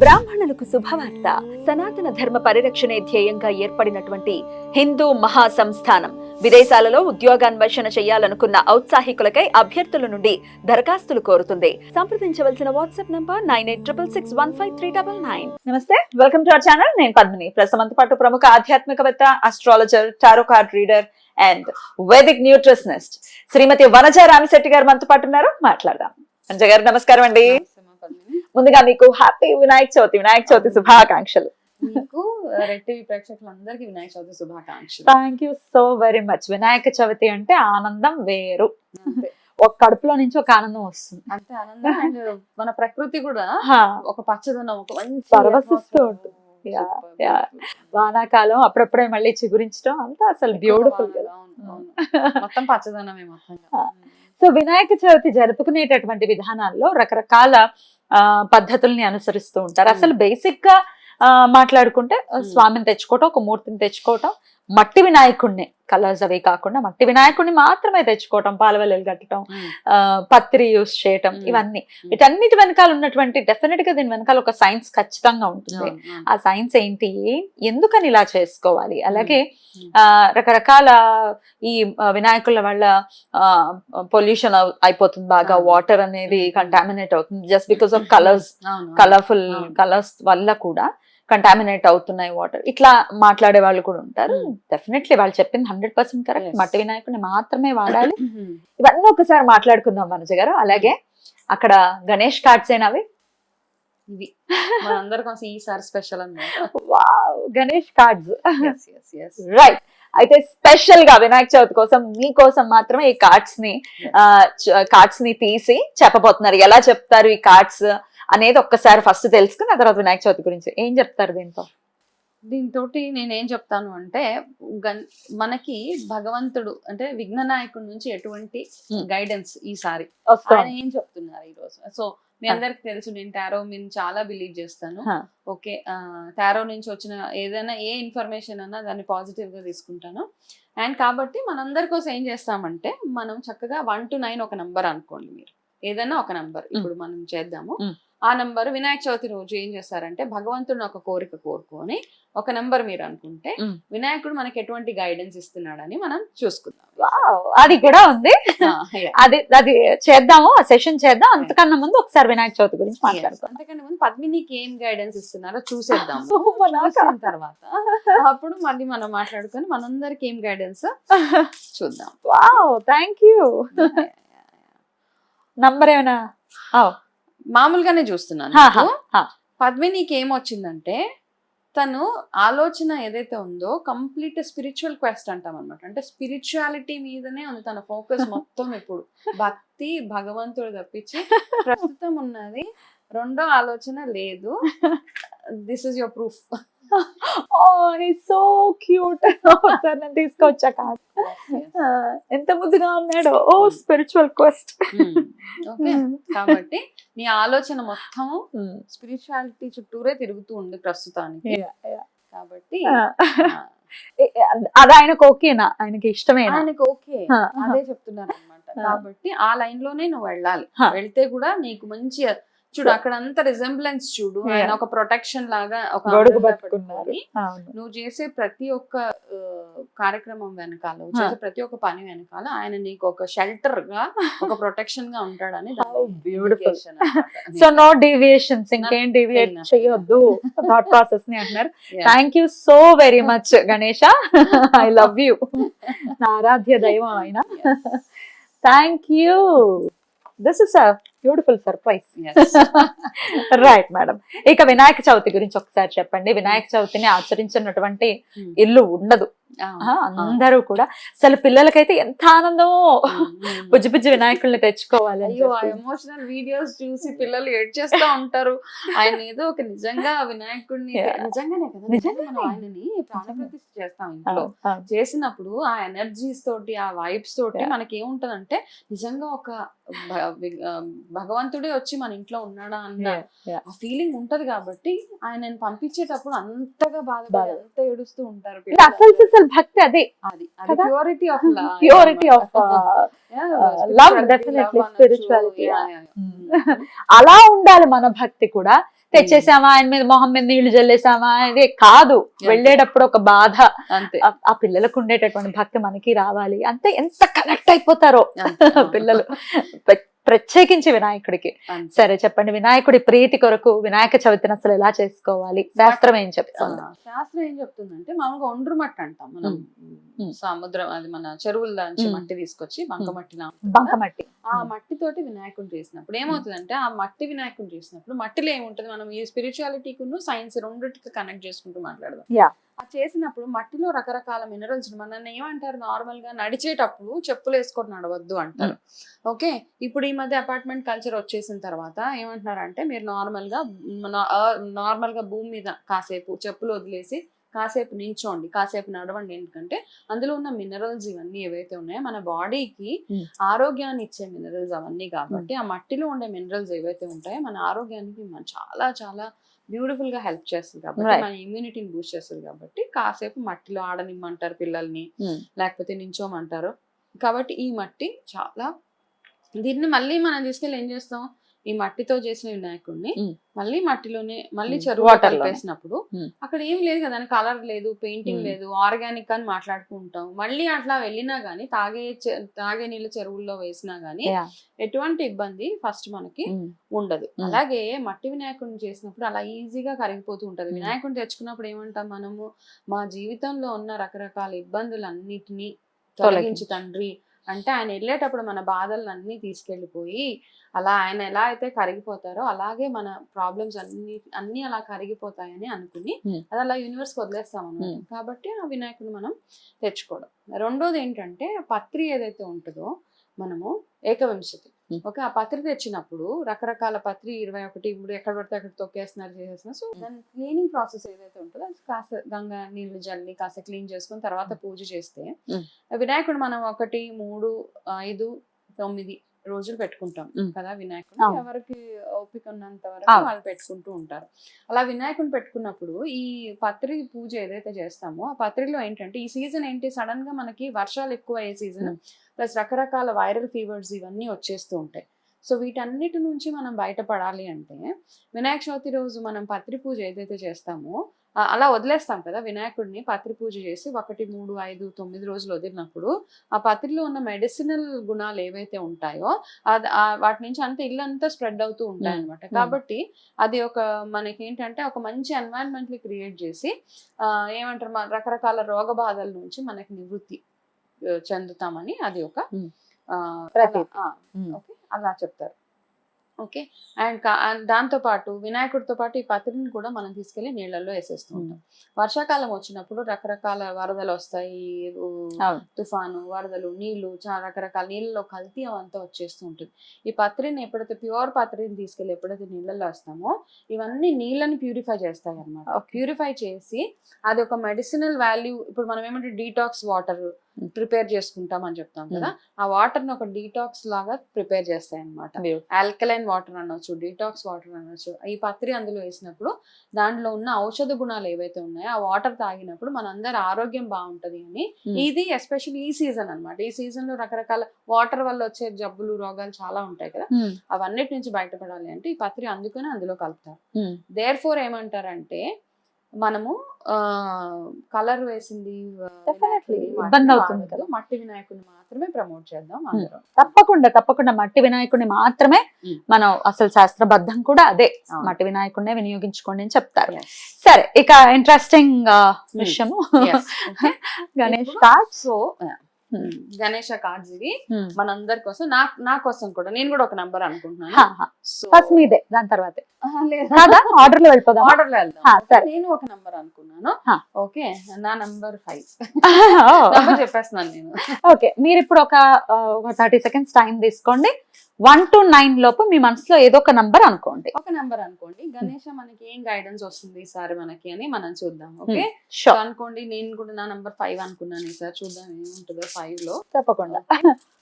బ్రాహ్మణులకు శుభవార్త. సనాతన ధర్మ పరిరక్షణే ధ్యేయంగా ఏర్పడినటువంటి హిందూ మహాసంస్థానం విదేశాలలో ఉద్యోగాన్వేషణ చేయాలనుకున్న ఔత్సాహికులకై అభ్యర్థుల నుండి దరఖాస్తులు కోరుతుంది. సంప్రదించవలసిన వాట్సాప్ నంబర్ 9866153999. నమస్తే, వెల్కమ్ టు అవర్ ఛానల్. నేను పద్మిని. ప్రస్తుతం పాటు ప్రముఖ ఆధ్యాత్మికవేత్త, astrologer, tarot card reader and Vedic nutritionist Shrimati Vanaja Ramisetti garu మనతో పాటు ఉన్నారు. మాట్లాడదాం. వనజ గారు నమస్కారం అండి. ముందుగా మీకు హ్యాపీ వినాయక చవితి శుభాకాంక్షలు. మీకు రెడ్ టీవీ ప్రేక్షకులందరికీ వినాయక చవితి శుభాకాంక్షలు. Thank you so very much. Vinayaka Chavithi అంటే ఆనందం వేరు. ఒక కడుపులో నుంచి ఒక ఆనందం వస్తుంది. అంతే ఆనందం. అండ్ మన ప్రకృతి కూడా ఒక పచ్చదనం, ఒక మంచి పరవశిస్తూ ఉంటుంది. వానాకాలం అప్పుడప్పుడే మళ్ళీ చిగురించడం అంతా అసలు బ్యూటిఫుల్ కదా. మొత్తం పచ్చదనమే మొత్తం. సో వినాయక చవితి జరుపుకునేటటువంటి విధానాల్లో రకరకాల పద్ధతుల్ని అనుసరిస్తూ ఉంటారు. అసలు బేసిక్ గా మాట్లాడుకుంటే స్వామిని తెచ్చుకోవటం, ఒక మూర్తిని తెచ్చుకోవటం, మట్టి వినాయకుడిని కలర్స్ అవి కాకుండా మట్టి వినాయకుడిని మాత్రమే తెచ్చుకోవటం, పాలవెల్లలు కట్టడం, పత్రి యూస్ చేయటం, ఇవన్నీ వీటన్నిటి వెనకాల ఉన్నటువంటి డెఫినెట్ గా దీని వెనకాల ఒక సైన్స్ ఖచ్చితంగా ఉంటుంది. ఆ సైన్స్ ఏంటి, ఎందుకని ఇలా చేసుకోవాలి, అలాగే రకరకాల ఈ వినాయకుల వల్ల పొల్యూషన్ అయిపోతుంది బాగా, వాటర్ అనేది కంటామినేట్ అవుతుంది just because of colourful colours వల్ల కూడా కంటామినేట్ అవుతున్నాయి వాటర్. ఇట్లా మాట్లాడే వాళ్ళు కూడా ఉంటారు. డెఫినెట్లీ వాళ్ళు చెప్పింది 100% కరెక్ట్. మట్టి వినాయకుడిని మాత్రమే వాడాలి. ఇవన్నీ ఒకసారి మాట్లాడుకుందాం వనజ గారు. అలాగే అక్కడ గణేష్ కార్డ్స్ ఏనవి ఇవి మనందరి కోసం ఈసారి స్పెషల్ అన్నమాట. Wow, Ganesh cards. రైట్. అయితే స్పెషల్ గా వినాయక చవితి కోసం మీకోసం మాత్రమే ఈ కార్డ్స్ ని తీసి చెప్పబోతున్నారు. ఎలా చెప్తారు ఈ కార్డ్స్ అనేది ఒక్కసారి ఫస్ట్ తెలుసుకుని ఆ తర్వాత వినాయక చవితి గురించి ఏం చెప్తారు దీంతో నేనేం చెప్తాను అంటే, మనకి భగవంతుడు అంటే విఘ్ననాయకుడి నుంచి ఎటువంటి గైడెన్స్ ఈసారి ఆయన ఏం చెప్తున్నారు ఈ రోజు. సో మీ అందరికి తెలుసు, నేను టారో నేను చాలా బిలీవ్ చేస్తాను. ఓకే, టారో నుంచి వచ్చిన ఏదైనా ఏ ఇన్ఫర్మేషన్ అన్నా దాన్ని పాజిటివ్ గా తీసుకుంటాను. అండ్ కాబట్టి మనందరి కోసం ఏం చేస్తామంటే, మనం చక్కగా 1 to 9 ఒక నంబర్ అనుకోండి. మీరు ఏదైనా ఒక నంబర్ ఇప్పుడు మనం చేద్దాము. ఆ నంబర్ వినాయక చవితి రోజు ఏం చేస్తారంటే, భగవంతుడిని ఒక కోరిక కోరుకొని ఒక నంబర్ మీరు అనుకుంటే వినాయకుడు మనకి ఎటువంటి గైడెన్స్ ఇస్తున్నాడని మనం చూసుకుందాం. అది కూడా ఉంది. అది చేద్దాము, ఆ సెషన్ చేద్దాం. అంతకన్నా ముందు ఒకసారి వినాయక చవితి గురించి మాట్లాడుతాం. అంతకన్నా ముందు పద్మినికి ఏం గైడెన్స్ ఇస్తున్నారో చూసేద్దాం. తర్వాత అప్పుడు మళ్ళీ మనం మాట్లాడుకొని మనందరికి ఏం గైడెన్స్ చూద్దాం. Wow, thank you. నంబర్ ఏమైనా మామూలుగానే చూస్తున్నాను. పద్మినికి ఏమొచ్చిందంటే, తను ఆలోచన ఏదైతే ఉందో కంప్లీట్ స్పిరిచువల్ క్వెస్ట్ అంటాం అనమాట. అంటే స్పిరిచువాలిటీ మీదనే ఉంది తన ఫోకస్ మొత్తం. ఇప్పుడు భక్తి, భగవంతుడు తప్పించి ప్రస్తుతం ఉన్నది రెండో ఆలోచన లేదు. This is your proof. So cute. తీసుకొచ్చాక ఎంత ముద్దుగా ఉన్నాడు. ఓ స్పిరిచువల్ క్వెస్ట్. కాబట్టి నీ ఆలోచన మొత్తం స్పిరిచువాలిటీ చుట్టూరే తిరుగుతూ ఉంది ప్రస్తుతానికి. కాబట్టి అది ఆయనకు ఓకేనా, ఆయనకి ఇష్టమే, ఆయనకు ఓకే, అదే చెప్తున్నారు అనమాట. కాబట్టి ఆ లైన్ లోనే నువ్వు వెళ్ళాలి. వెళ్తే కూడా నీకు మంచి చూడు, అక్కడ అంత రిజెంబ్లెన్స్ చూడు. ఆయన ఒక ప్రొటెక్షన్ లాగా ఒక పెట్టుకుని నువ్వు చేసే ప్రతి ఒక్క కార్యక్రమం వెనకాల, చేసే ప్రతి ఒక్క పని వెనకాల ఆయన నీకు ఒక షెల్టర్ గా, ఒక ప్రొటెక్షన్ గా ఉంటాడని. బ్యూటిఫుల్. సో నో డీవియేషన్స్, ఇంకేం డీవియేట్ చేయొద్దు థాట్ ప్రాసెస్ ని అంటున్నారు. Thank you so very much Ganesha. I love you. నా ఆరాధ్య దైవం ఆయన. Thank you. This is a beautiful surprise. Right madam. ఇక వినాయక చవితి గురించి ఒకసారి చెప్పండి. వినాయక చవితిని ఆచరించినటువంటి ఇల్లు ఉండదు. అందరూ కూడా అసలు పిల్లలకైతే ఎంత ఆనందమో బుజ్జి బుజ్జి వినాయకుల్ని తెచ్చుకోవాలి. అయ్యో, ఆ ఎమోషనల్ వీడియోస్ చూసి పిల్లలు ఏడ్ చేస్తూ ఉంటారు. ఆయన ఏదో ఒక నిజంగా వినాయకుడిని నిజంగానే కదా, నిజంగా మనం ఆయనని ప్రాణప్రతిష్ఠ చేస్తాం ఇంట్లో. చేసినప్పుడు ఆ ఎనర్జీస్ తోటి, ఆ వైబ్స్ తోటి మనకి ఏముంటదంటే నిజంగా ఒక భగవంతుడే వచ్చి మన ఇంట్లో ఉన్నాడా అన్న ఆ ఫీలింగ్ ఉంటది కాబట్టి ఆయన పంపించేటప్పుడు అంతగా బాధపడి అంత ఏడుస్తూ ఉంటారు. అసలు భక్తి అదే, అది purity of purity of love, definitely spirituality. అలా ఉండాలి మన భక్తి కూడా. తెచ్చేసామా ఆయన మీద, మొహం మీద నీళ్లు జల్లేసామా ఇదే కాదు, వెళ్ళేటప్పుడు ఒక బాధ. ఆ పిల్లలకు ఉండేటటువంటి భక్తి మనకి రావాలి. అంతే, ఎంత కనెక్ట్ అయిపోతారో పిల్లలు, ప్రత్యేకించి వినాయకుడికి. సరే చెప్పండి, వినాయకుడి ప్రీతి కొరకు వినాయక చవితిని అసలు ఎలా చేసుకోవాలి, శాస్త్రం ఏం చెప్తుంది? శాస్త్రం ఏం చెప్తుందంటే, మామూలుగా ఒండ్రు మట్టి అంటాం మనం, సముద్రం అది మన చెరువుల నుంచి మట్టి తీసుకొచ్చి బంకమట్టి, ఆ మట్టితోటి వినాయకుడు చేసినప్పుడు ఏమవుతుందంటే, ఆ మట్టి వినాయకుడు చేసినప్పుడు మట్టిలో ఏముంటది, మనం ఈ స్పిరిచువాలిటీకి సైన్స్ రెండింటికి కనెక్ట్ చేసుకుంటూ మాట్లాడదాం. ఆ చేసినప్పుడు మట్టిలో రకరకాల మినరల్స్, మనల్ని ఏమంటారు నార్మల్ గా నడిచేటప్పుడు చెప్పులు వేసుకొని నడవద్దు అంటారు. ఓకే, ఇప్పుడు ఈ మధ్య అపార్ట్మెంట్ కల్చర్ వచ్చేసిన తర్వాత ఏమంటున్నారంటే, మీరు నార్మల్ గా భూమి మీద కాసేపు చెప్పులు వదిలేసి కాసేపు నించోండి, కాసేపు నడవండి. ఎందుకంటే అందులో ఉన్న మినరల్స్ ఇవన్నీ ఏవైతే ఉన్నాయో మన బాడీకి ఆరోగ్యాన్ని ఇచ్చే మినరల్స్ అవన్నీ. కాబట్టి ఆ మట్టిలో ఉండే మినరల్స్ ఏవైతే ఉంటాయో మన ఆరోగ్యానికి చాలా చాలా బ్యూటిఫుల్ గా హెల్ప్ చేస్తుంది. కాబట్టి మన ఇమ్యూనిటీని బూస్ట్ చేస్తుంది. కాబట్టి కాసేపు మట్టిలో ఆడనిమ్మంటారు పిల్లల్ని, లేకపోతే నించోమంటారు. కాబట్టి ఈ మట్టి చాలా, దీన్ని మళ్ళీ మనం తీసుకెళ్ళి ఏం చేస్తాం, ఈ మట్టితో చేసిన వినాయకుడిని మళ్ళీ మట్టిలోనే మళ్ళీ చెరువు కలిపేసినప్పుడు అక్కడ ఏం లేదు కదా, కలర్ లేదు, పెయింటింగ్ లేదు, ఆర్గానిక్ అని మాట్లాడుకుంటాం. మళ్ళీ అట్లా వెళ్ళినా గానీ తాగే నీళ్ళు చెరువుల్లో వేసినా గానీ ఎటువంటి ఇబ్బంది ఫస్ట్ మనకి ఉండదు. అలాగే మట్టి వినాయకుడిని చేసినప్పుడు అలా ఈజీగా కరిగిపోతూ ఉంటది. వినాయకుడిని తెచ్చుకున్నప్పుడు ఏమంటాం మనము, మా జీవితంలో ఉన్న రకరకాల ఇబ్బందులన్నిటినీ తొలగించి తండ్రి అంటే, ఆయన వెళ్ళేటప్పుడు మన బాధలన్నీ తీసుకెళ్లిపోయి అలా ఆయన ఎలా అయితే కరిగిపోతారో అలాగే మన ప్రాబ్లమ్స్ అన్ని అలా కరిగిపోతాయని అనుకుని అది అలా యూనివర్స్ వదిలేస్తాం అన్నమాట. కాబట్టి ఆ వినాయకుడిని మనం తెచ్చుకోవడం. రెండోది ఏంటంటే, పత్రి ఏదైతే ఉంటుందో మనము ఏకవింశతి, ఓకే, ఆ పత్రి తెచ్చినప్పుడు రకరకాల పత్రి 21 ఇప్పుడు ఎక్కడ పడితే అక్కడ తొక్కేస్తున్నారు, చేసేస్తున్నారు. సో దాని క్లీనింగ్ ప్రాసెస్ ఏదైతే ఉంటుందో అది కాస్త గంగా నీళ్లు జల్లి కాస్త క్లీన్ చేసుకుని తర్వాత పూజ చేస్తే వినాయకుడు మనం 1, 3, 5, 9 రోజులు పెట్టుకుంటాం కదా వినాయకుడు. ఎవరికి ఓపిక ఉన్నంత వరకు వాళ్ళు పెట్టుకుంటూ ఉంటారు. అలా వినాయకుడిని పెట్టుకున్నప్పుడు ఈ పత్రి పూజ ఏదైతే చేస్తామో ఆ పత్రిలో ఏంటంటే, ఈ సీజన్ ఏంటి, సడన్ గా మనకి వర్షాలు ఎక్కువ అయ్యే సీజన్, ప్లస్ రకరకాల వైరల్ ఫీవర్స్ ఇవన్నీ వచ్చేస్తూ ఉంటాయి. సో వీటన్నిటి నుంచి మనం బయటపడాలి అంటే వినాయక చవితి రోజు మనం పత్రి పూజ ఏదైతే చేస్తామో అలా వదిలేస్తాం కదా వినాయకుడిని, పత్రి పూజ చేసి 1, 3, 5, 9 రోజులు వదిలినప్పుడు ఆ పత్రిలో ఉన్న మెడిసినల్ గుణాలు ఏవైతే ఉంటాయో వాటి నుంచి అంతా ఇల్లంతా స్ప్రెడ్ అవుతూ ఉంటాయి అనమాట. కాబట్టి అది ఒక మనకి ఏంటంటే ఒక మంచి ఎన్వైరన్మెంట్ ని క్రియేట్ చేసి ఏమంటారు, రకరకాల రోగ బాధల నుంచి మనకి నివృత్తి చెందుతామని అది ఒక ఓకే అలా చెప్తారు. ఓకే, అండ్ దాంతో పాటు వినాయకుడితో పాటు ఈ పత్రిని కూడా మనం తీసుకెళ్లి నీళ్ళల్లో వేసేస్తూ ఉంటాం. వర్షాకాలం వచ్చినప్పుడు రకరకాల వరదలు వస్తాయి, తుఫాను, వరదలు, నీళ్లు, చాలా రకరకాల నీళ్ళలో కల్తీ అవంతా వచ్చేస్తూ ఉంటుంది. ఈ పత్రిని ఎప్పుడైతే ప్యూర్ పత్రిని తీసుకెళ్లి ఎప్పుడైతే నీళ్ళల్లో వేస్తామో ఇవన్నీ నీళ్ళని ప్యూరిఫై చేస్తాయి అన్నమాట. ప్యూరిఫై చేసి అది ఒక మెడిసినల్ వాల్యూ, ఇప్పుడు మనం ఏమంటే డీటాక్స్ వాటర్ ప్రిపేర్ చేసుకుంటాం అని చెప్తాం కదా, ఆ వాటర్ ని ఒక డీటాక్స్ లాగా ప్రిపేర్ చేస్తాయి అనమాట. ఆల్కలైన్ వాటర్ అనొచ్చు, డీటాక్స్ వాటర్ అనొచ్చు. ఈ పత్రి అందులో వేసినప్పుడు దాంట్లో ఉన్న ఔషధ గుణాలు ఏవైతే ఉన్నాయో ఆ వాటర్ తాగినప్పుడు మనందరి ఆరోగ్యం బాగుంటది అని. ఇది ఎస్పెషల్లీ ఈ సీజన్ అనమాట. ఈ సీజన్ లో రకరకాల వాటర్ వల్ల వచ్చే జబ్బులు, రోగాలు చాలా ఉంటాయి కదా, అవన్నిటి నుంచి బయటపడాలి అంటే ఈ పత్రి అందుకని అందులో కలుపుతారు. దేర్ ఫోర్ ఏమంటారంటే, మనము కలర్ వేసింది ఇబ్బంది అవుతుంది కదా, మట్టి వినాయకుడిని మాత్రమే ప్రమోట్ చేద్దాం అందరం. తప్పకుండా మట్టి వినాయకుడిని మాత్రమే మనం, అసలు శాస్త్రబద్ధం కూడా అదే, మట్టి వినాయకుడినే వినియోగించుకోండి అని చెప్తారు. సరే, ఇక ఇంట్రెస్టింగ్ విషయము Ganesh card. So Ganesha cards ఇవి మనందరి కోసం, నా కోసం కూడా, నేను కూడా ఒక నంబర్ అనుకుంటున్నాను. ఫస్ట్ మీదే, దాని తర్వాత ఆర్డర్ లో వెళ్ళిపోదాం. ఆర్డర్ లో వెళ్దాం. నేను ఒక నంబర్ అనుకున్నాను. ఓకే, నా నంబర్ 5 చెప్పేస్తున్నాను నేను. ఓకే, మీరు ఇప్పుడు ఒక 30 seconds టైం తీసుకోండి. 1 to 9 లోపు మీ మనసులో ఏదో ఒక నంబర్ అనుకోండి. ఒక నెంబర్ అనుకోండి. గణేష మనకి ఏం గైడెన్స్ వస్తుంది ఈసారి మనకి అని మనం చూద్దాం. ఓకే, షూర్, అనుకోండి నేను కూడా నా నంబర్ 5 అనుకున్నాను ఈసారి, చూద్దాం ఏముంటుందో 5 లో. తప్పకుండా.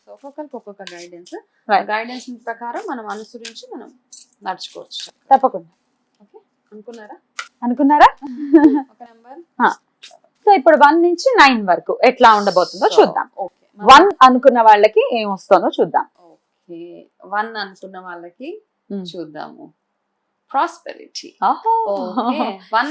సో ఒక్కొక్కరికి ఒక్కొక్క గైడెన్స్, Right. గైడెన్స్ ప్రకారం మనం అనుసరించి మనం నడుచుకోవచ్చు. తప్పకుండా. ఓకే, అనుకున్నారా? అనుకున్నారా? ఒక నెంబర్. సో ఇప్పుడు 1 నుంచి 9 వరకు ఎట్లా ఉండబోతుందో చూద్దాం. ఓకే, 1 అనుకున్న వాళ్ళకి ఏం వస్తుందో చూద్దాం. ఓకే 1 అనుకున్న వాళ్ళకి చూద్దాము ప్రాస్పెరిటీ.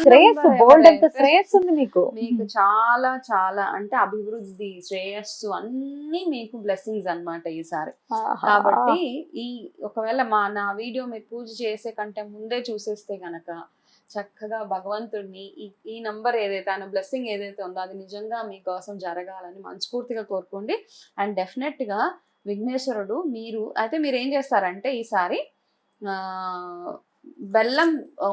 శ్రేయస్సు, బోల్డ్ ఎంత శ్రేయస్సు ఉంది మీకు. మీకు చాలా చాలా అంటే అభివృద్ధి, శ్రేయస్సు అన్ని మీకు బ్లెస్సింగ్స్ అన్నమాట ఈసారి. కాబట్టి ఈ ఒకవేళ నా వీడియో మీరు పూజ చేసే కంటే ముందే చూసేస్తే గనక చక్కగా భగవంతుడిని ఈ నంబర్ ఏదైతే ఆయన బ్లెస్సింగ్ ఏదైతే ఉందో అది నిజంగా మీకోసం జరగాలని మనస్ఫూర్తిగా కోరుకోండి. అండ్ డెఫినెట్ గా విఘ్నేశ్వరుడు మీరు ఏం చేస్తారంటే ఈసారి బెల్లం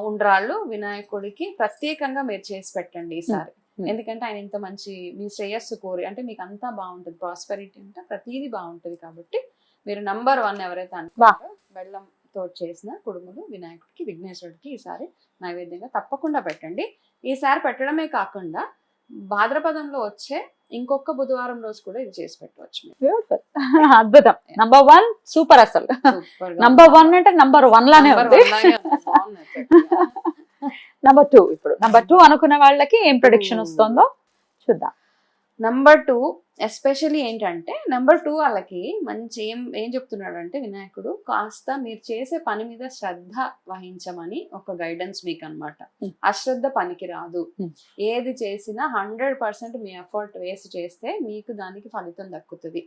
ఉండ్రాళ్ళు వినాయకుడికి ప్రత్యేకంగా మీరు చేసి పెట్టండి ఈసారి. ఎందుకంటే ఆయన ఇంత మంచి మీ శ్రేయస్సు కోరి, అంటే మీకు అంతా బాగుంటుంది, ప్రాస్పెరిటీ అంటే ప్రతిదీ బాగుంటుంది. కాబట్టి మీరు నంబర్ 1 ఎవరైతే అనుకున్నారో బెల్లం తోటి చేసిన కుడుములు వినాయకుడికి, విఘ్నేశ్వరుడికి ఈసారి నైవేద్యంగా తప్పకుండా పెట్టండి. ఈసారి పెట్టడమే కాకుండా భాద్రపదంలో వచ్చే ఇంకొక బుధవారం రోజు కూడా ఇది చేసి పెట్టవచ్చు. బ్యూటిఫుల్, అద్భుతం. Number 1 super. అసలు నంబర్ 1 అంటే నంబర్ 1 లానే ఉంది. నంబర్ 2, ఇప్పుడు నంబర్ 2 అనుకున్న వాళ్ళకి ఏం ప్రెడిక్షన్ వస్తుందో చూద్దాం. నంబర్ 2 ఎస్పెషల్లీ ఏంటంటే నంబర్ 2 వాళ్ళకి మంచి ఏం చెప్తున్నాడు అంటే వినాయకుడు కాస్త మీరు చేసే పని మీద శ్రద్ధ వహించమని ఒక గైడెన్స్ మీకు అన్నమాట. అశ్రద్ధ పనికి రాదు. ఏది చేసినా 100% మీ ఎఫర్ట్ వేసి చేస్తే మీకు దానికి ఫలితం దక్కుతుంది.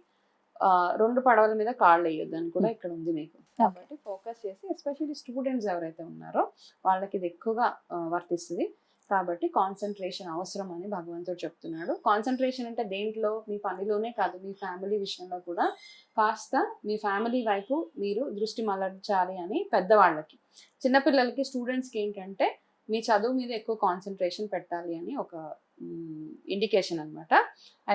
2 పడవల మీద కాళ్ళు వేయొద్దు అని కూడా ఇక్కడ ఉంది మీకు. కాబట్టి ఫోకస్ చేసి ఎస్పెషల్లీ స్టూడెంట్స్ ఎవరైతే ఉన్నారో వాళ్ళకి ఇది ఎక్కువగా వర్తిస్తుంది. కాబట్టి కాన్సన్ట్రేషన్ అవసరం అని భగవంతుడు చెప్తున్నాడు. కాన్సన్ట్రేషన్ అంటే దేంట్లో, మీ పనిలోనే కాదు, మీ ఫ్యామిలీ విషయంలో కూడా కాస్త మీ ఫ్యామిలీ వైపు మీరు దృష్టి మళ్ళించాలి అని పెద్దవాళ్ళకి. చిన్నపిల్లలకి, స్టూడెంట్స్కి ఏంటంటే మీ చదువు మీద ఎక్కువ కాన్సన్ట్రేషన్ పెట్టాలి అని ఒక ఇండికేషన్ అనమాట.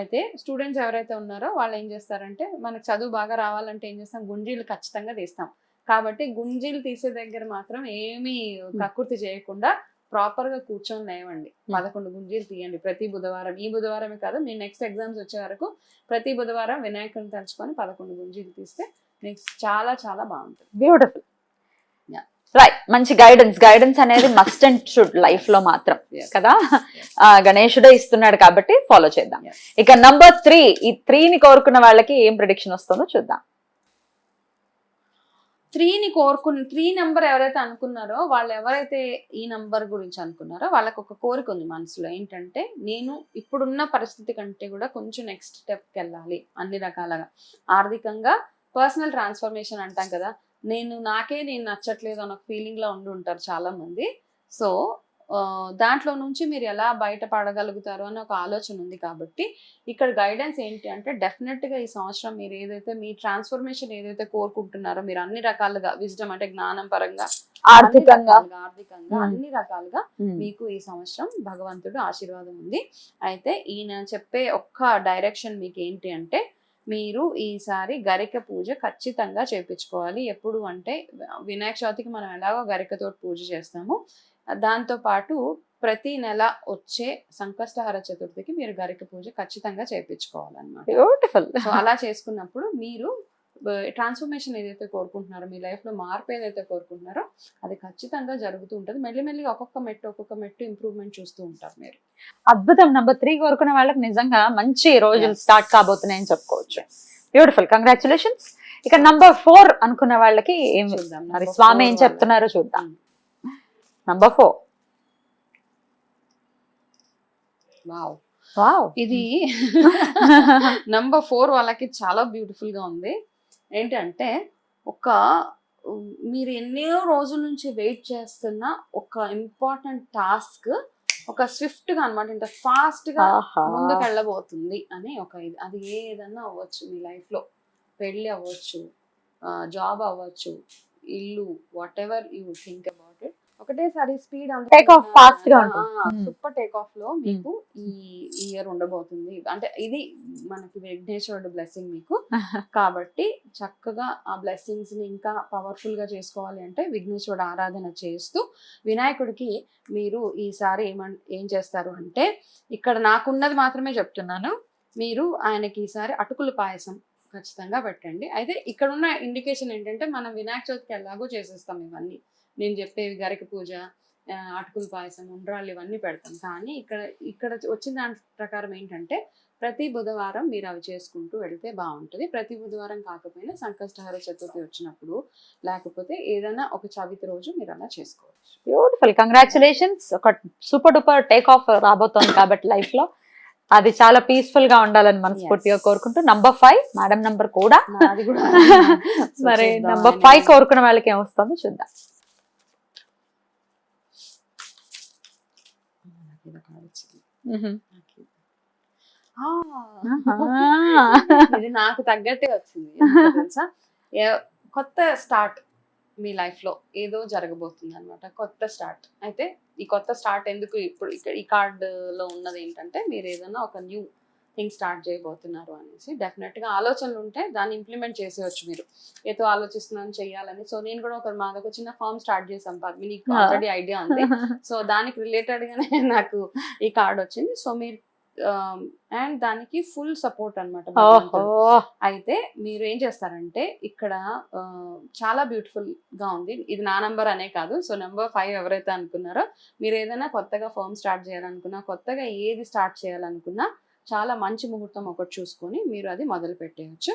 అయితే స్టూడెంట్స్ ఎవరైతే ఉన్నారో వాళ్ళు ఏం చేస్తారంటే, మనకు చదువు బాగా రావాలంటే ఏం చేస్తాం, గుంజీలు ఖచ్చితంగా తీస్తాం. కాబట్టి గుంజీలు తీసే దగ్గర మాత్రం ఏమీ కక్కుర్తి చేయకుండా ప్రాపర్ గా కూర్చొని లేవండి. 11 గుంజీలు తీయండి ప్రతి బుధవారం. ఈ బుధవారమే కాదు, మీ నెక్స్ట్ ఎగ్జామ్స్ వచ్చే వరకు ప్రతి బుధవారం వినాయకుడిని తలుచుకొని 11 గుంజీలు తీస్తే మీకు చాలా చాలా బాగుంటుంది. Beautiful, right. మంచి గైడెన్స్ అనేది మస్ట్ అండ్ షుడ్ లైఫ్ లో మాత్రం కదా. గణేశుడే ఇస్తున్నాడు కాబట్టి ఫాలో చేద్దాం. ఇక నంబర్ 3, ఈ 3ని కోరుకున్న వాళ్ళకి ఏం ప్రెడిక్షన్ వస్తుందో చూద్దాం. 3 నెంబర్ ఎవరైతే అనుకున్నారో వాళ్ళు, ఎవరైతే ఈ నంబర్ గురించి అనుకున్నారో వాళ్ళకి ఒక కోరిక ఉంది మనసులో. ఏంటంటే నేను ఇప్పుడున్న పరిస్థితి కంటే కూడా కొంచెం నెక్స్ట్ స్టెప్కి వెళ్ళాలి అన్ని రకాలుగా. ఆర్థికంగా పర్సనల్ ట్రాన్స్ఫర్మేషన్ అంటాం కదా, నేను నచ్చట్లేదు అన్న ఫీలింగ్ లో ఉండి ఉంటారు చాలా మంది. సో దాంట్లో నుంచి మీరు ఎలా బయటపడగలుగుతారు అని ఒక ఆలోచన ఉంది. కాబట్టి ఇక్కడ గైడెన్స్ ఏంటి అంటే, డెఫినెట్ గా ఈ సంవత్సరం మీరు ఏదైతే మీ ట్రాన్స్ఫర్మేషన్ ఏదైతే కోరుకుంటున్నారో, మీరు అన్ని రకాలుగా విజ్డమ్ అంటే జ్ఞానం పరంగా, ఆర్థికంగా అన్ని రకాలుగా మీకు ఈ సంవత్సరం భగవంతుడు ఆశీర్వాదం ఉంది. అయితే ఈయన చెప్పే ఒక్క డైరెక్షన్ మీకు ఏంటి అంటే, మీరు ఈసారి గరిక పూజ ఖచ్చితంగా చేయించుకోవాలి. ఎప్పుడు అంటే వినాయక చవితికి మనం ఎలాగో గరికతోటి పూజ చేస్తాము, దాంతో పాటు ప్రతి నెల వచ్చే సంకష్టహర చతుర్థికి మీరు గరిక పూజ ఖచ్చితంగా చేయించుకోవాలన్నమాట. బ్యూటిఫుల్. సో అలా చేసుకున్నప్పుడు మీరు ట్రాన్స్ఫర్మేషన్ ఏదైతే కోరుకుంటున్నారో, మీ లైఫ్ లో మార్పు ఏదైతే కోరుకుంటున్నారో అది ఖచ్చితంగా జరుగుతూ ఉంటుంది. మెల్లిమెల్లిగా ఒక్కొక్క మెట్టు ఇంప్రూవ్మెంట్ చూస్తూ ఉంటారు మీరు. అద్భుతం. నంబర్ 3 కోరుకున్న వాళ్ళకి నిజంగా మంచి రోజులు స్టార్ట్ కాబోతున్నాయని చెప్పుకోవచ్చు. Beautiful, congratulations. ఇక నంబర్ 4 అనుకున్న వాళ్ళకి ఏం చూద్దాం, మరి స్వామి ఏం చెప్తున్నారో చూద్దాం. నంబర్ 4. వావ్, ఇది నంబర్ 4 వాళ్ళకి చాలా బ్యూటిఫుల్ గా ఉంది. ఏంటంటే మీరు ఎన్నో రోజుల నుంచి వెయిట్ చేస్తున్న ఒక ఇంపార్టెంట్ టాస్క్ ఒక స్విఫ్ట్ గా అన్నమాట, ఇంత ఫాస్ట్ గా ముందుకు వెళ్ళబోతుంది అని ఒక ఇది. అది ఏదన్నా అవ్వచ్చు, మీ లైఫ్ లో పెళ్లి అవ్వచ్చు, జాబ్ అవ్వచ్చు, ఇల్లు, what ever you think about it, ఒకటేసారి స్పీడ్ Take off fast గా ఉంటుంది. సూపర్ టేక్ ఆఫ్ లో మీకు ఈ ఇయర్ ఉండబోతుంది. అంటే ఇది మనకి విఘ్నేశ్వరుడు బ్లెస్సింగ్ మీకు. కాబట్టి చక్కగా ఆ బ్లెస్సింగ్స్ ని ఇంకా పవర్ఫుల్ గా చేసుకోవాలి అంటే విఘ్నేశ్వరుడు ఆరాధన చేస్తూ వినాయకుడికి మీరు ఈసారి ఏం చేస్తారు అంటే, ఇక్కడ నాకున్నది మాత్రమే చెప్తున్నాను, మీరు ఆయనకి ఈసారి అటుకుల పాయసం ఖచ్చితంగా పెట్టండి. అయితే ఇక్కడ ఉన్న ఇండికేషన్ ఏంటంటే, మనం వినాయక చవితికి ఎలాగో చేసేస్తాం ఇవన్నీ, నేను చెప్పేవి గరిక పూజ, అటుకుల పాయసం, ఉండ్రాళ్ళు ఇవన్నీ పెడతాం. కానీ ఇక్కడ వచ్చిన దాని ప్రకారం ఏంటంటే, ప్రతి బుధవారం మీరు అవి చేసుకుంటూ వెళ్తే బాగుంటుంది. ప్రతి బుధవారం కాకపోయినా సంకష్టహర చతుర్థి వచ్చినప్పుడు, లేకపోతే ఏదైనా ఒక చవితి రోజు మీరు అలా చేసుకోవచ్చు. Beautiful, congratulations. ఒక సూపర్ డూపర్ టేక్ ఆఫ్ రాబోతోంది కాబట్టి లైఫ్ లో అది చాలా పీస్ఫుల్ గా ఉండాలని మనస్ఫూర్తిగా కోరుకుంటూ, నంబర్ 5 మేడం నంబర్ కూడా మరి నంబర్ 5 కోరుకున్న వాళ్ళకి ఏమొస్తుందో చూద్దాం. ఇది నాకు తగ్గట్టే వచ్చింది తెలుసా. కొత్త స్టార్ట్ మీ లైఫ్ లో ఏదో జరగబోతుంది అనమాట, కొత్త స్టార్ట్. అయితే ఈ కొత్త స్టార్ట్ ఎందుకు ఇప్పుడు ఇక్కడ ఈ కార్డు లో ఉన్నది ఏంటంటే, మీరు ఏదైనా ఒక న్యూ థింగ్ స్టార్ట్ చేయబోతున్నారు అనేసి డెఫినెట్ గా ఆలోచనలు ఉంటే దాన్ని ఇంప్లిమెంట్ చేసేవచ్చు. మీరు ఏదో ఆలోచిస్తున్నాను చెయ్యాలని. సో నేను కూడా మాదొక చిన్న ఫార్మ్ స్టార్ట్ చేసాం పద్మిని, నీకు ఆల్రెడీ ఐడియా ఉంది. సో దానికి రిలేటెడ్ గానే నాకు ఈ కార్డ్ వచ్చింది. సో మీరు అండ్ దానికి ఫుల్ సపోర్ట్ అనమాట. అయితే మీరు ఏం చేస్తారంటే, ఇక్కడ చాలా బ్యూటిఫుల్ గా ఉంది. ఇది నా నంబర్ అనే కాదు. సో నంబర్ 5 ఎవరైతే అనుకున్నారో, మీరు ఏదైనా కొత్తగా ఫర్మ్ స్టార్ట్ చేయాలనుకున్నా, కొత్తగా ఏది స్టార్ట్ చేయాలనుకున్నా, చాలా మంచి ముహూర్తం ఒకటి చూసుకొని మీరు అది మొదలు పెట్టేయచ్చు.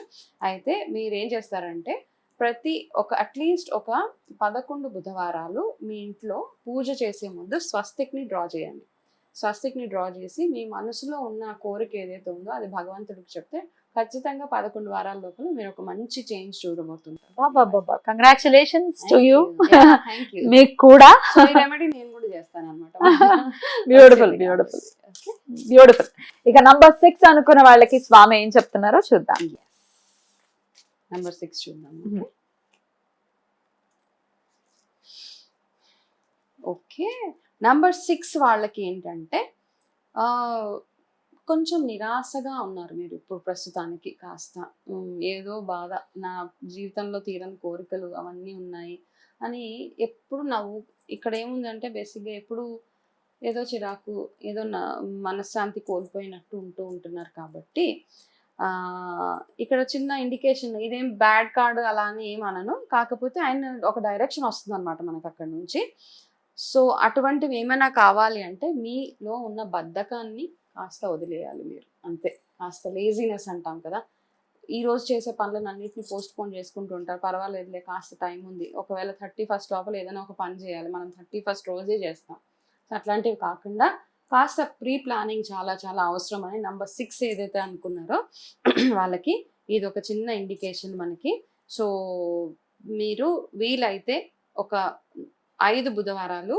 అయితే మీరు ఏం చేస్తారంటే, అట్లీస్ట్ ఒక 11 బుధవారాలు మీ ఇంట్లో పూజ చేసే ముందు స్వస్తిక్ని డ్రా చేయండి. స్వస్తిక్ని డ్రా చేసి మీ మనసులో ఉన్న కోరిక ఏదైతే ఉందో అది భగవంతుడికి చెప్తే ఖచ్చితంగా 11 వారాల లోపల మీరు ఒక మంచి చేంజ్ చూడబోతుంటారు. Congratulations to you. మీకు కూడా రెమెడీ నేను కూడా చేస్తాను అనమాట. Beautiful beautiful beautiful. ఇక నంబర్ 6 అనుకున్న వాళ్ళకి స్వామి ఏం చెప్తున్నారో చూద్దాం. నంబర్ 6 చూద్దాం. ఓకే, నంబర్ 6 వాళ్ళకి ఏంటంటే, కొంచెం నిరాశగా ఉన్నారు మీరు ఇప్పుడు ప్రస్తుతానికి. కాస్త ఏదో బాధ, నా జీవితంలో తీరని కోరికలు అవన్నీ ఉన్నాయి అని ఎప్పుడు ఇక్కడ ఏముందంటే, బేసిక్గా ఎప్పుడు ఏదో చిరాకు, ఏదో మనశ్శాంతి కోల్పోయినట్టు ఉంటున్నారు. కాబట్టి ఇక్కడ చిన్న ఇండికేషన్, ఇదేం బ్యాడ్ కార్డు అలా అని ఏమనను, కాకపోతే ఆయన ఒక డైరెక్షన్ వస్తుంది అనమాట మనకు అక్కడ నుంచి. సో అటువంటివి ఏమైనా కావాలి అంటే, మీలో ఉన్న బద్ధకాన్ని కాస్త వదిలేయాలి మీరు, అంతే. కాస్త లేజినెస్ అంటాం కదా, ఈ రోజు చేసే పనులను అన్నింటినీ పోస్ట్ పోన్ చేసుకుంటూ ఉంటారు. పర్వాలేదులే, కాస్త టైం ఉంది, ఒకవేళ 31st లోపల ఏదైనా ఒక పని చేయాలి, మనం 31st రోజే చేస్తాం. సో అట్లాంటివి కాకుండా కాస్త ప్రీ ప్లానింగ్ చాలా చాలా అవసరం అని నంబర్ 6 ఏదైతే అనుకున్నారో వాళ్ళకి ఇది ఒక చిన్న ఇండికేషన్ మనకి. సో మీరు వీలైతే ఒక 5 బుధవారాలు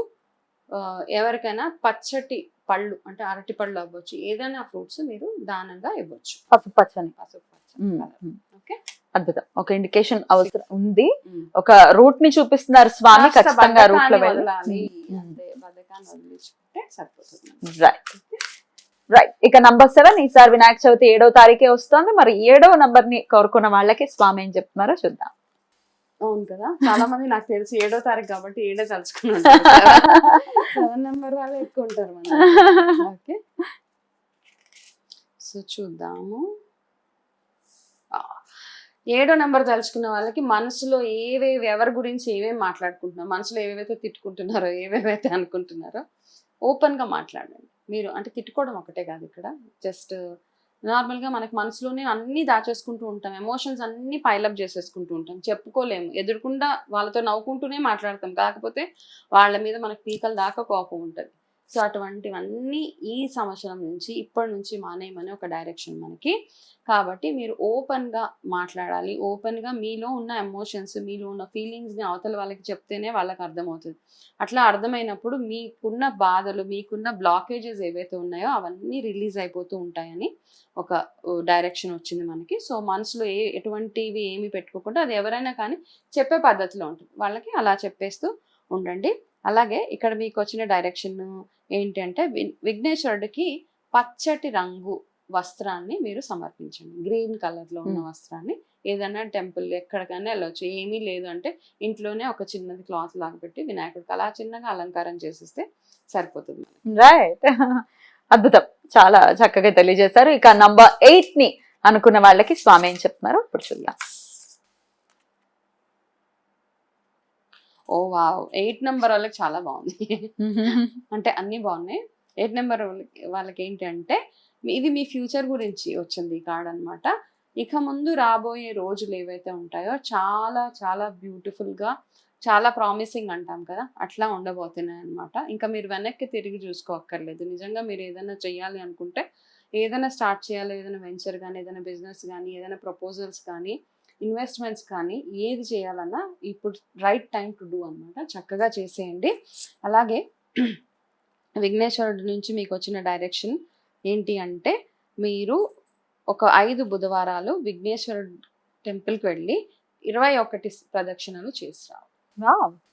ఎవరికైనా పచ్చటి పళ్ళు, అంటే అరటి పళ్ళు అవ్వచ్చు, ఏదైనా ఫ్రూట్స్ మీరు దానంగా ఇవ్వచ్చు. పసుపచ్చని. ఓకే, అద్భుతం. ఒక ఇండికేషన్ అవసరం ఉంది, ఒక రూట్ ని చూపిస్తున్నారు స్వామి. ఖచ్చితంగా రూట్ లో వెళ్ళాలి, బద్ధకాన్ని వదిలించుకుంటే సరిపోతుంది. రైట్. ఇక నంబర్ 7 ఈసారి వినాయక చవితి 7వ తారీఖే వస్తుంది. మరి 7వ నంబర్ ని కోరుకున్న వాళ్ళకి స్వామి ఏం చెప్తున్నారో చూద్దాం. అవును కదా, చాలా మంది నాకు తెలిసి 7వ తారీఖు కాబట్టి 7 తలుచుకున్నాను. 7 నెంబర్ వాళ్ళు ఎక్కువ ఉంటారు మన. ఓకే, సో చూద్దాము. 7వ నెంబర్ తలుచుకున్న వాళ్ళకి మనసులో ఎవరి గురించి ఏవేవి మాట్లాడుకుంటున్నారో, మనసులో ఏవేవైతే తిట్టుకుంటున్నారో, ఏవేవైతే అనుకుంటున్నారో ఓపెన్ గా మాట్లాడండి మీరు. అంటే తిట్టుకోవడం ఒకటే కాదు, ఇక్కడ జస్ట్ నార్మల్గా మనకి మనసులోనే అన్నీ దాచేసుకుంటూ ఉంటాం, ఎమోషన్స్ అన్నీ పైలప్ చేసేసుకుంటూ ఉంటాం, చెప్పుకోలేము. ఎదురుకుండా వాళ్ళతో నవ్వుకుంటూనే మాట్లాడతాం, కాకపోతే వాళ్ళ మీద మనకు పీకల దాకా కోపం ఉంటుంది. సో అటువంటివన్నీ ఈ సంవత్సరం నుంచి, ఇప్పటి నుంచి మానేయమని ఒక డైరెక్షన్ మనకి. కాబట్టి మీరు ఓపెన్గా మాట్లాడాలి. ఓపెన్గా మీలో ఉన్న ఎమోషన్స్, మీలో ఉన్న ఫీలింగ్స్ని అవతల వాళ్ళకి చెప్తేనే వాళ్ళకి అర్థమవుతుంది. అట్లా అర్థమైనప్పుడు మీకున్న బాధలు, మీకున్న బ్లాకేజెస్ ఏవైతే ఉన్నాయో అవన్నీ రిలీజ్ అయిపోతూ ఉంటాయని ఒక డైరెక్షన్ వచ్చింది మనకి. సో మనసులో ఎటువంటివి ఏమి పెట్టుకోకుండా, అది ఎవరైనా కానీ చెప్పే పద్ధతిలో ఉంటుంది, వాళ్ళకి అలా చెప్పేస్తూ ఉండండి. అలాగే ఇక్కడ మీకు వచ్చిన డైరెక్షన్ ఏంటి అంటే విఘ్నేశ్వరుడికి పచ్చటి రంగు వస్త్రాన్ని మీరు సమర్పించండి. గ్రీన్ కలర్ లో ఉన్న వస్త్రాన్ని ఏదైనా టెంపుల్ ఎక్కడికైనా వెళ్ళొచ్చు. ఏమీ లేదు అంటే ఇంట్లోనే ఒక చిన్నది క్లాత్ లాగా పెట్టి వినాయకుడికి అలా చిన్నగా అలంకారం చేసిస్తే సరిపోతుంది. రైట్. అద్భుతం, చాలా చక్కగా తెలియజేశారు. ఇక నంబర్ 8 ని అనుకున్న వాళ్ళకి స్వామి ఏం చెప్తున్నారు ఇప్పుడు చూద్దాం. ఓ వావ్, 8 నెంబర్ వాళ్ళకి చాలా బాగుంది. అంటే అన్ని బాగున్నాయి. 8 నెంబర్ వాళ్ళకి ఏంటి అంటే ఇది మీ ఫ్యూచర్ గురించి వచ్చింది ఈ కార్డ్ అన్నమాట. ఇక ముందు రాబోయే రోజులు ఏవైతే ఉంటాయో చాలా చాలా బ్యూటిఫుల్ గా, చాలా ప్రామిసింగ్ అంటాం కదా, అట్లా ఉండబోతున్నాయి అనమాట. ఇంకా మీరు వెనక్కి తిరిగి చూసుకోక్కర్లేదు. నిజంగా మీరు ఏదైనా చేయాలి అనుకుంటే, ఏదైనా స్టార్ట్ చేయాలి, ఏదైనా వెంచర్ కానీ, ఏదైనా బిజినెస్ కానీ, ఏదైనా ప్రపోజల్స్ కానీ, ఇన్వెస్ట్మెంట్స్ కానీ, ఏది చేయాలన్నా ఇప్పుడు రైట్ టైం టు డూ అనమాట. చక్కగా చేసేయండి. అలాగే విఘ్నేశ్వరుడి నుంచి మీకు వచ్చిన డైరెక్షన్ ఏంటి అంటే మీరు ఒక 5 బుధవారాలు విఘ్నేశ్వరుడు టెంపుల్కి వెళ్ళి 21 ప్రదక్షిణలు చేసి రావాలి.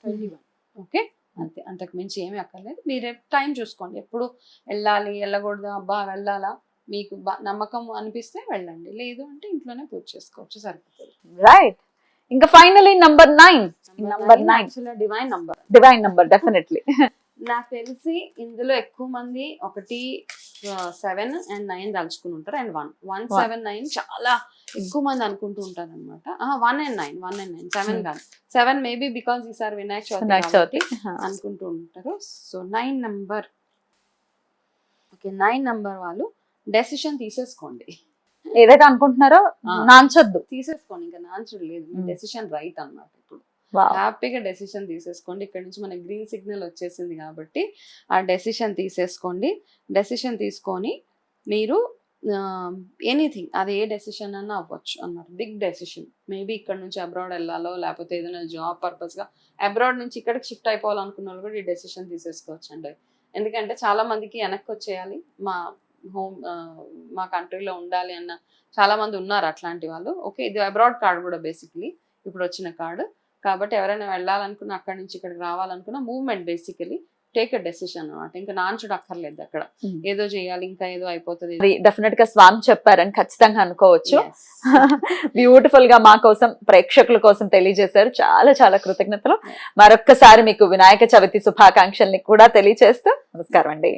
21. ఓకే, అంతే, అంతకు మించి ఏమీ అక్కర్లేదు. మీరు టైం చూసుకోండి, ఎప్పుడు వెళ్ళాలి వెళ్ళకూడదు, అబ్బా వెళ్ళాలా, మీకు నమ్మకం అనిపిస్తే వెళ్ళండి, లేదు అంటే ఇంట్లోనే పూజ చేసుకోవచ్చు, సరిపోతుంది. రైట్. ఇంకా finally number 9. Number 9 divine number definitely. నాకు తెలిసి ఇందులో ఎక్కువ మంది 1, 7 and 9 తలుచుకుని ఉంటారు. అండ్ 1, 7, 9 చాలా ఎక్కువ మంది అనుకుంటూ ఉంటారు అనమాట. 1 and 9 7 కాదు. 7 మేబీ బికాస్ ఈసారి వినాయక చవితి అనుకుంటూ ఉంటారు. సో 9 నంబర్, ఓకే, 9 నంబర్ వాళ్ళు డెసిషన్ తీసేసుకోండి. ఏదైతే అనుకుంటున్నారో నాంచొద్దు, తీసేసుకోండి, ఇంకా నాంచడం లేదు. డెసిషన్ రైట్ అన్నమాట. ఇప్పుడు హ్యాపీగా డెసిషన్ తీసేసుకోండి. ఇక్కడ నుంచి మనకి గ్రీన్ సిగ్నల్ వచ్చేసింది కాబట్టి ఆ డెసిషన్ తీసేసుకోండి. డెసిషన్ తీసుకొని మీరు ఎనీథింగ్, అది ఏ డెసిషన్ అన్నా అవ్వచ్చు అన్నమాట. బిగ్ డెసిషన్, మేబీ ఇక్కడ నుంచి అబ్రాడ్ వెళ్ళాలో, లేకపోతే ఏదైనా జాబ్ పర్పస్గా అబ్రాడ్ నుంచి ఇక్కడికి షిఫ్ట్ అయిపోవాలనుకున్న వాళ్ళు కూడా ఈ డెసిషన్ తీసేసుకోవచ్చు అండి. ఎందుకంటే చాలా మందికి వెనక్కి వచ్చేయాలి, మా కంట్రీలో ఉండాలి అన్న చాలా మంది ఉన్నారు అట్లాంటి వాళ్ళు. ఓకే, ఇది అబ్రాడ్ కార్డ్ కూడా బేసిక్లీ ఇప్పుడు వచ్చిన కార్డు కాబట్టి ఎవరైనా వెళ్ళాలనుకున్నా, అక్కడి నుంచి ఇక్కడికి రావాలనుకున్నా movement, basically take a decision అనమాట. ఇంకా నాన్చుడు అక్కర్లేదు, అక్కడ ఏదో చేయాలి ఇంకా ఏదో అయిపోతుంది. డెఫినెట్ గా స్వామి చెప్పారని ఖచ్చితంగా అనుకోవచ్చు. బ్యూటిఫుల్ గా మా కోసం, ప్రేక్షకుల కోసం తెలియజేశారు. చాలా చాలా కృతజ్ఞతలు. మరొక్కసారి మీకు వినాయక చవితి శుభాకాంక్షల్ని కూడా తెలియజేస్తూ నమస్కారం అండి.